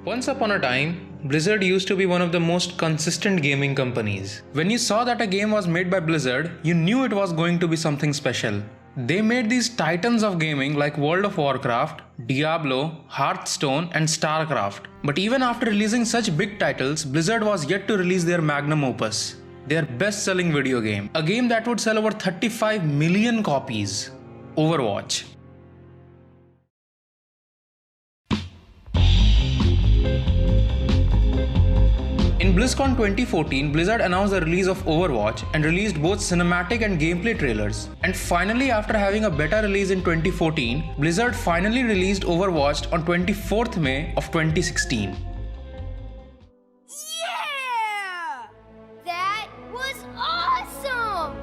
Once upon a time, Blizzard used to be one of the most consistent gaming companies. When you saw that a game was made by Blizzard, you knew it was going to be something special. They made these titans of gaming like World of Warcraft, Diablo, Hearthstone and StarCraft. But even after releasing such big titles, Blizzard was yet to release their magnum opus, their best-selling video game. A game that would sell over 35 million copies. Overwatch. In BlizzCon 2014, Blizzard announced the release of Overwatch and released both cinematic and gameplay trailers. And finally, after having a beta release in 2014, Blizzard finally released Overwatch on 24th May of 2016. Yeah! That was awesome!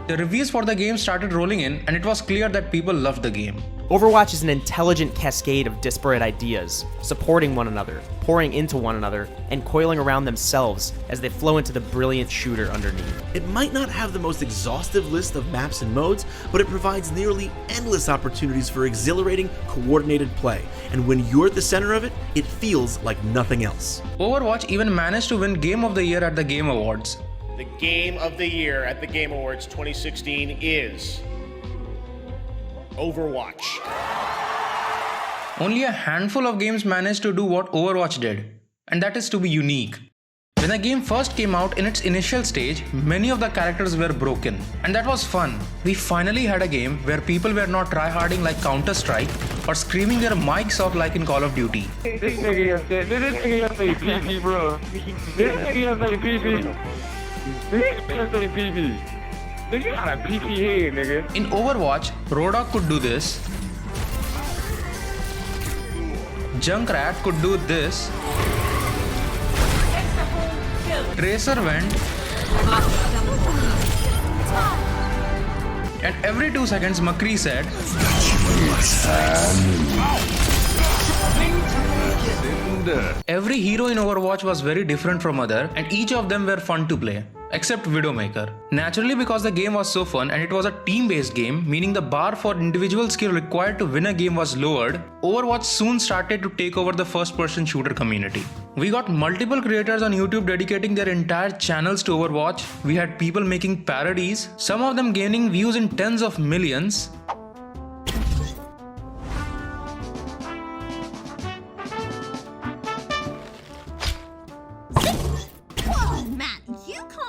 The reviews for the game started rolling in and it was clear that people loved the game. Overwatch is an intelligent cascade of disparate ideas, supporting one another, pouring into one another, and coiling around themselves as they flow into the brilliant shooter underneath. It might not have the most exhaustive list of maps and modes, but it provides nearly endless opportunities for exhilarating, coordinated play. And when you're at the center of it, it feels like nothing else. Overwatch even managed to win Game of the Year at the Game Awards. The Game of the Year at the Game Awards 2016 is Overwatch. Only a handful of games managed to do what Overwatch did, and that is to be unique. When the game first came out in its initial stage, many of the characters were broken, and that was fun. We finally had a game where people were not tryharding like Counter-Strike or screaming their mics off like in Call of Duty. This nigga say PP, bro. This nigga say PP. This nigga say PP. Nigga, you got a PP head, nigga. In Overwatch, Rodok could do this. Junkrat could do this. Tracer went. And every 2 seconds, McCree said, every hero in Overwatch was very different from other, and each of them were fun to play, except Widowmaker. Naturally, because the game was so fun and it was a team-based game, meaning the bar for individual skill required to win a game was lowered, Overwatch soon started to take over the first-person shooter community. We got multiple creators on YouTube dedicating their entire channels to Overwatch. We had people making parodies, some of them gaining views in tens of millions.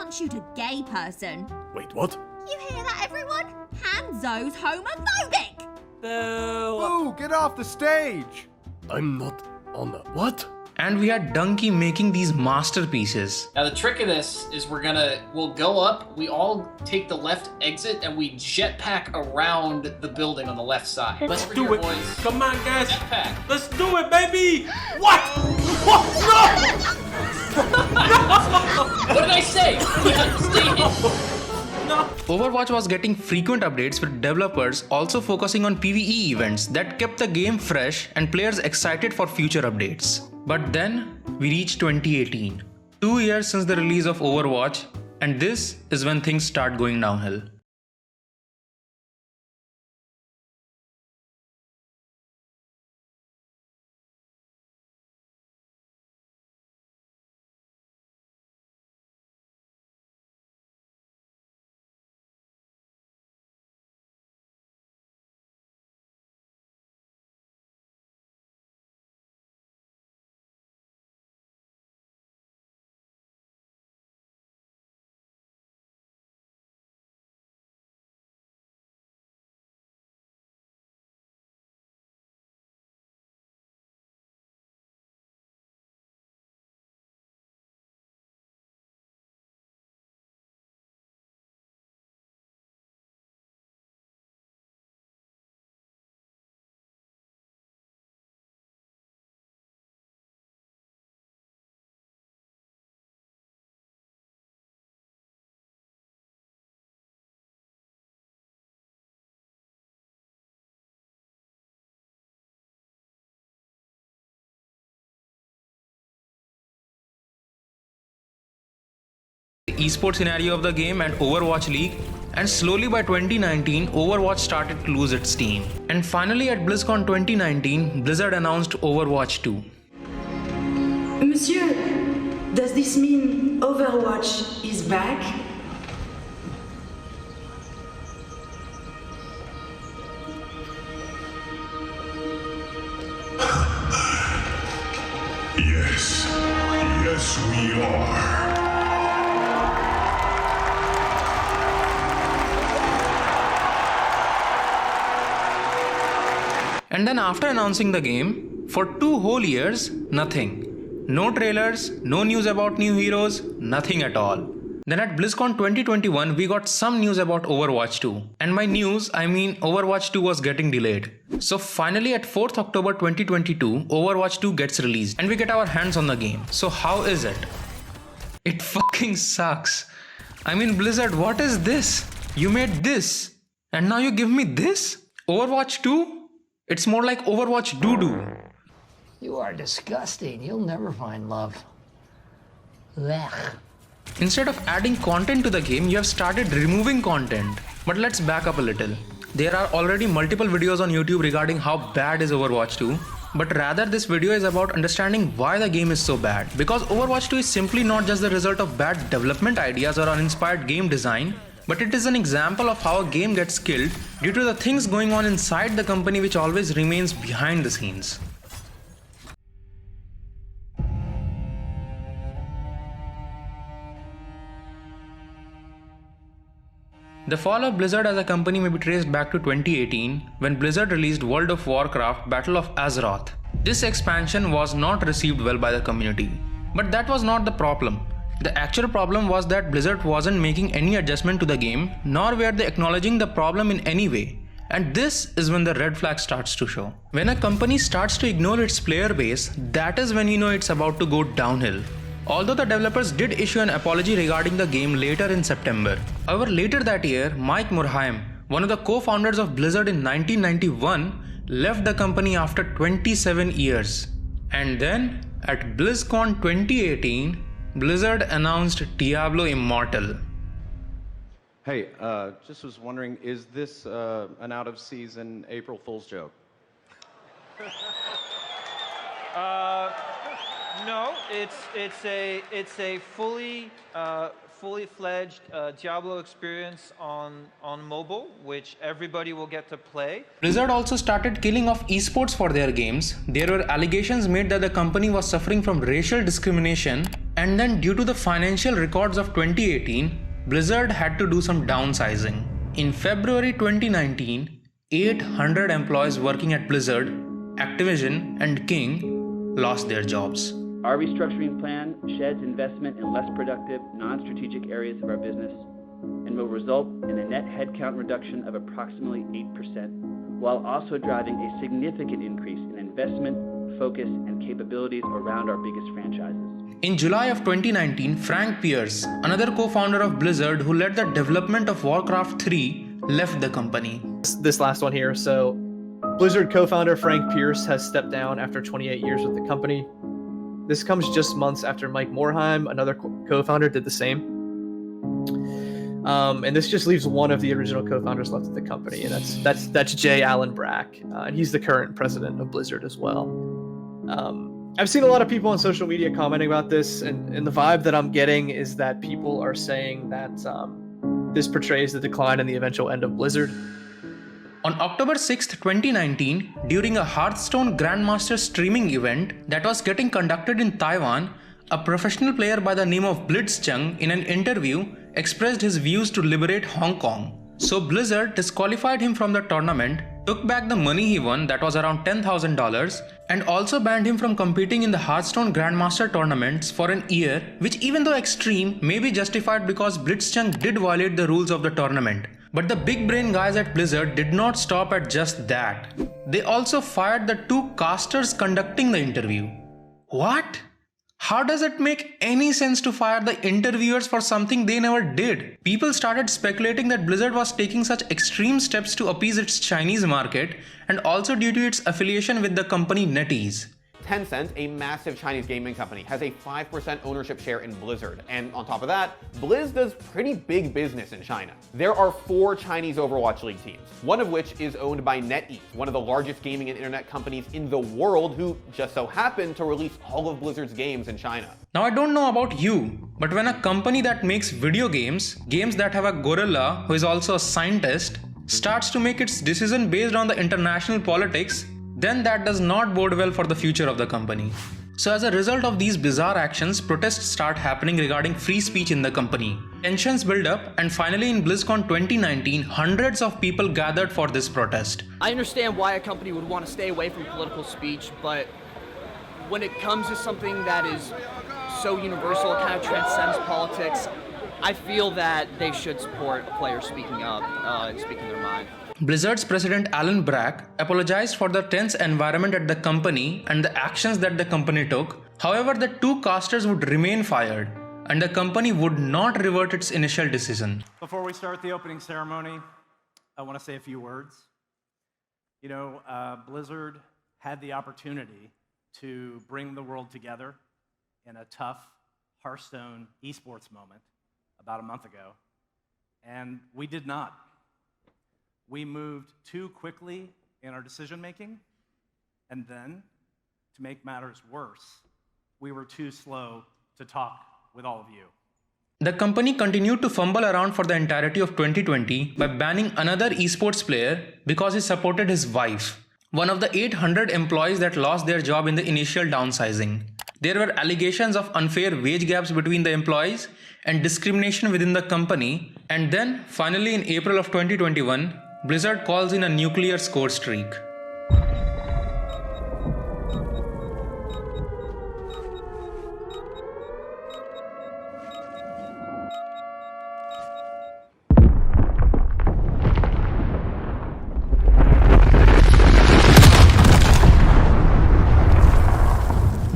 Shoot a gay person. Wait, what? You hear that, everyone? Hanzo's homophobic! Boo! Get off the stage! I'm not on the what? And we had Donkey making these masterpieces. Now the trick of this is we'll go up, we all take the left exit, and we jetpack around the building on the left side. Let's Over do here, it. boys. Come on, guys. Jetpack. Let's do it, baby. What? What? What did I say? We have to stay in. Overwatch was getting frequent updates with developers also focusing on PvE events that kept the game fresh and players excited for future updates. But then we reached 2018, 2 years since the release of Overwatch, and this is when things start going downhill. The esports scenario of the game and Overwatch League, and slowly by 2019, Overwatch started to lose its steam. And finally at BlizzCon 2019, Blizzard announced Overwatch 2. Monsieur, does this mean Overwatch is back? Yes. Yes, we are. And then after announcing the game, for 2 whole years, nothing. No trailers, no news about new heroes, nothing at all. Then at BlizzCon 2021, we got some news about Overwatch 2. And by news, I mean Overwatch 2 was getting delayed. So finally at 4th October 2022, Overwatch 2 gets released and we get our hands on the game. So how is it? It fucking sucks. I mean Blizzard, what is this? You made this and now you give me this? Overwatch 2? It's more like Overwatch doo-doo. You are disgusting. You'll never find love. Blech. Instead of adding content to the game, you have started removing content. But let's back up a little. There are already multiple videos on YouTube regarding how bad is Overwatch 2. But rather this video is about understanding why the game is so bad. Because Overwatch 2 is simply not just the result of bad development ideas or uninspired game design, but it is an example of how a game gets killed due to the things going on inside the company which always remains behind the scenes. The fall of Blizzard as a company may be traced back to 2018 when Blizzard released World of Warcraft Battle of Azeroth. This expansion was not received well by the community. But that was not the problem. The actual problem was that Blizzard wasn't making any adjustment to the game, nor were they acknowledging the problem in any way. And this is when the red flag starts to show. When a company starts to ignore its player base, that is when you know it's about to go downhill. Although the developers did issue an apology regarding the game later in September. However, later that year, Mike Morhaime, one of the co-founders of Blizzard in 1991, left the company after 27 years. And then, at BlizzCon 2018, Blizzard announced Diablo Immortal. Hey, just was wondering, is this an out-of-season April Fool's joke? No, it's a fully fledged Diablo experience on mobile, which everybody will get to play. Blizzard also started killing off esports for their games. There were allegations made that the company was suffering from racial discrimination, and then due to the financial records of 2018, Blizzard had to do some downsizing. In February 2019, 800 employees working at Blizzard, Activision, and King lost their jobs. Our restructuring plan sheds investment in less productive, non-strategic areas of our business and will result in a net headcount reduction of approximately 8%, while also driving a significant increase in investment, focus, and capabilities around our biggest franchises. In July of 2019, Frank Pierce, another co-founder of Blizzard who led the development of Warcraft 3, left the company. This last one here. So, Blizzard co-founder Frank Pierce has stepped down after 28 years with the company. This comes just months after Mike Morhaime, another co-founder, did the same. And this just leaves one of the original co-founders left at the company, and that's J. Allen Brack, and he's the current president of Blizzard as well. I've seen a lot of people on social media commenting about this, and the vibe that I'm getting is that people are saying that this portrays the decline and the eventual end of Blizzard. On October 6th, 2019, during a Hearthstone Grandmaster streaming event that was getting conducted in Taiwan, a professional player by the name of Blitzchung in an interview expressed his views to liberate Hong Kong. So Blizzard disqualified him from the tournament, took back the money he won, that was around $10,000, and also banned him from competing in the Hearthstone Grandmaster tournaments for an year, which even though extreme, may be justified because Blitzchung did violate the rules of the tournament. But the big brain guys at Blizzard did not stop at just that. They also fired the 2 casters conducting the interview. What? How does it make any sense to fire the interviewers for something they never did? People started speculating that Blizzard was taking such extreme steps to appease its Chinese market and also due to its affiliation with the company NetEase. Tencent, a massive Chinese gaming company, has a 5% ownership share in Blizzard. And on top of that, Blizz does pretty big business in China. There are 4 Chinese Overwatch League teams, one of which is owned by NetEase, one of the largest gaming and internet companies in the world, who just so happen to release all of Blizzard's games in China. Now I don't know about you, but when a company that makes video games that have a gorilla who is also a scientist, starts to make its decision based on the international politics, then that does not bode well for the future of the company. So as a result of these bizarre actions, protests start happening regarding free speech in the company. Tensions build up, and finally in BlizzCon 2019, hundreds of people gathered for this protest. I understand why a company would want to stay away from political speech, but when it comes to something that is so universal, it kind of transcends politics, I feel that they should support players speaking up and speaking their mind. Blizzard's president Alan Brack apologized for the tense environment at the company and the actions that the company took. However, the 2 casters would remain fired, and the company would not revert its initial decision. Before we start the opening ceremony, I want to say a few words. You know, Blizzard had the opportunity to bring the world together in a tough Hearthstone esports moment about a month ago, and we did not. We moved too quickly in our decision making, and then, to make matters worse, we were too slow to talk with all of you. The company continued to fumble around for the entirety of 2020 by banning another esports player because he supported his wife, one of the 800 employees that lost their job in the initial downsizing. There were allegations of unfair wage gaps between the employees and discrimination within the company, and then, finally in April of 2021, Blizzard calls in a nuclear score streak.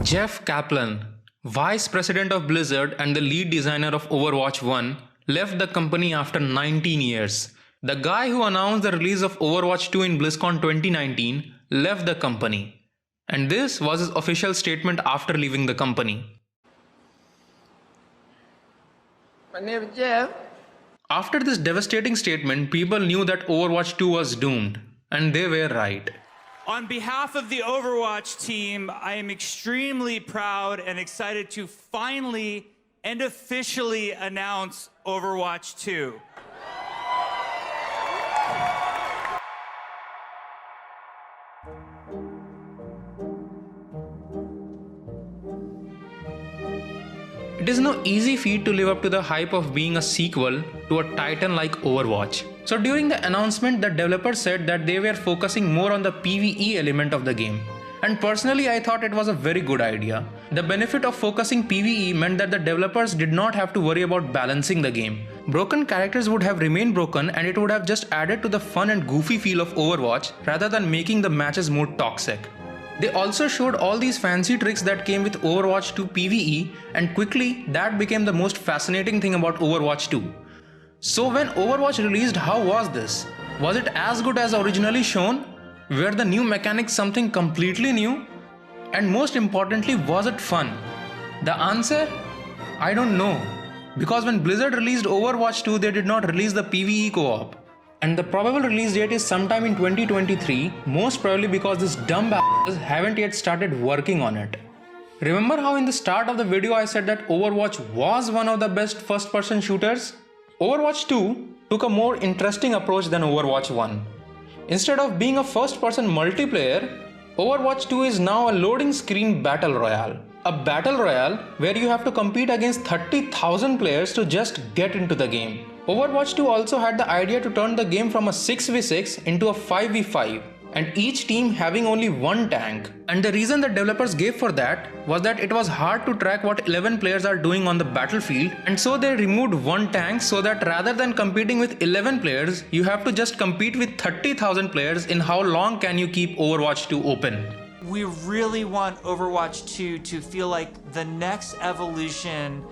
Jeff Kaplan, vice president of Blizzard and the lead designer of Overwatch 1, left the company after 19 years. The guy who announced the release of Overwatch 2 in BlizzCon 2019 left the company. And this was his official statement after leaving the company. My name is Jeff. After this devastating statement, people knew that Overwatch 2 was doomed. And they were right. On behalf of the Overwatch team, I am extremely proud and excited to finally and officially announce Overwatch 2. It is no easy feat to live up to the hype of being a sequel to a titan like Overwatch. So during the announcement, the developers said that they were focusing more on the PvE element of the game. And personally, I thought it was a very good idea. The benefit of focusing PvE meant that the developers did not have to worry about balancing the game. Broken characters would have remained broken, and it would have just added to the fun and goofy feel of Overwatch rather than making the matches more toxic. They also showed all these fancy tricks that came with Overwatch 2 PvE, and quickly that became the most fascinating thing about Overwatch 2. So when Overwatch released, how was this? Was it as good as originally shown? Were the new mechanics something completely new? And most importantly, was it fun? The answer? I don't know. Because when Blizzard released Overwatch 2, they did not release the PvE co-op. And the probable release date is sometime in 2023, most probably because these dumb asses haven't yet started working on it. Remember how in the start of the video I said that Overwatch was one of the best first-person shooters? Overwatch 2 took a more interesting approach than Overwatch 1. Instead of being a first-person multiplayer, Overwatch 2 is now a loading screen battle royale. A battle royale where you have to compete against 30,000 players to just get into the game. Overwatch 2 also had the idea to turn the game from a 6v6 into a 5v5, and each team having only one tank. And the reason the developers gave for that was that it was hard to track what 11 players are doing on the battlefield, and so they removed one tank so that rather than competing with 11 players, you have to just compete with 30,000 players in how long can you keep Overwatch 2 open. We really want Overwatch 2 to feel like the next evolution,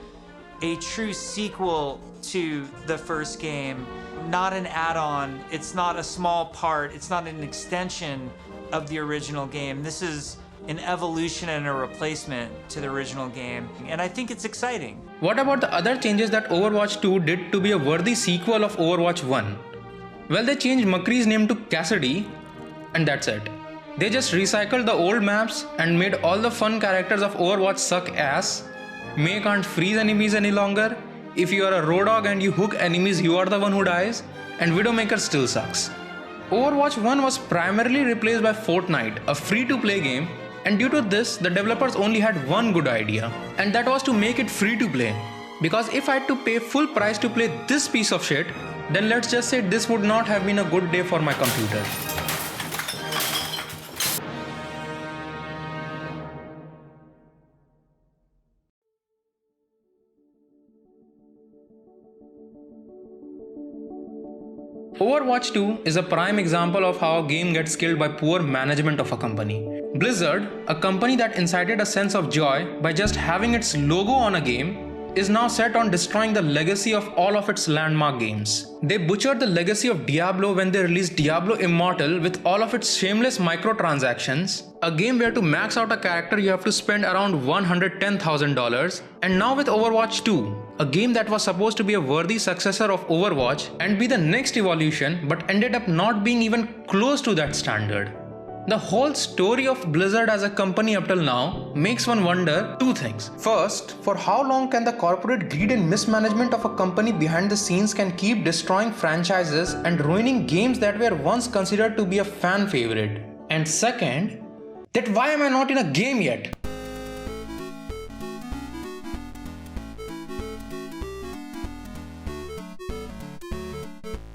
a true sequel to the first game, not an add-on. It's not a small part, it's not an extension of the original game. This is an evolution and a replacement to the original game, and I think it's exciting. What about the other changes that Overwatch 2 did to be a worthy sequel of Overwatch 1? Well, they changed McCree's name to Cassidy, and that's it. They just recycled the old maps and made all the fun characters of Overwatch suck ass. Mei can't freeze enemies any longer. If you are a road dog and you hook enemies, you are the one who dies. And Widowmaker still sucks. Overwatch 1 was primarily replaced by Fortnite, a free-to-play game, and due to this, the developers only had one good idea, and that was to make it free-to-play. Because if I had to pay full price to play this piece of shit, then let's just say this would not have been a good day for my computer. Overwatch 2 is a prime example of how a game gets killed by poor management of a company. Blizzard, a company that incited a sense of joy by just having its logo on a game, is now set on destroying the legacy of all of its landmark games. They butchered the legacy of Diablo when they released Diablo Immortal with all of its shameless microtransactions, a game where to max out a character you have to spend around $110,000, and now with Overwatch 2, a game that was supposed to be a worthy successor of Overwatch and be the next evolution but ended up not being even close to that standard. The whole story of Blizzard as a company up till now makes one wonder two things. First, for how long can the corporate greed and mismanagement of a company behind the scenes can keep destroying franchises and ruining games that were once considered to be a fan favorite? And second, that why am I not in a game yet?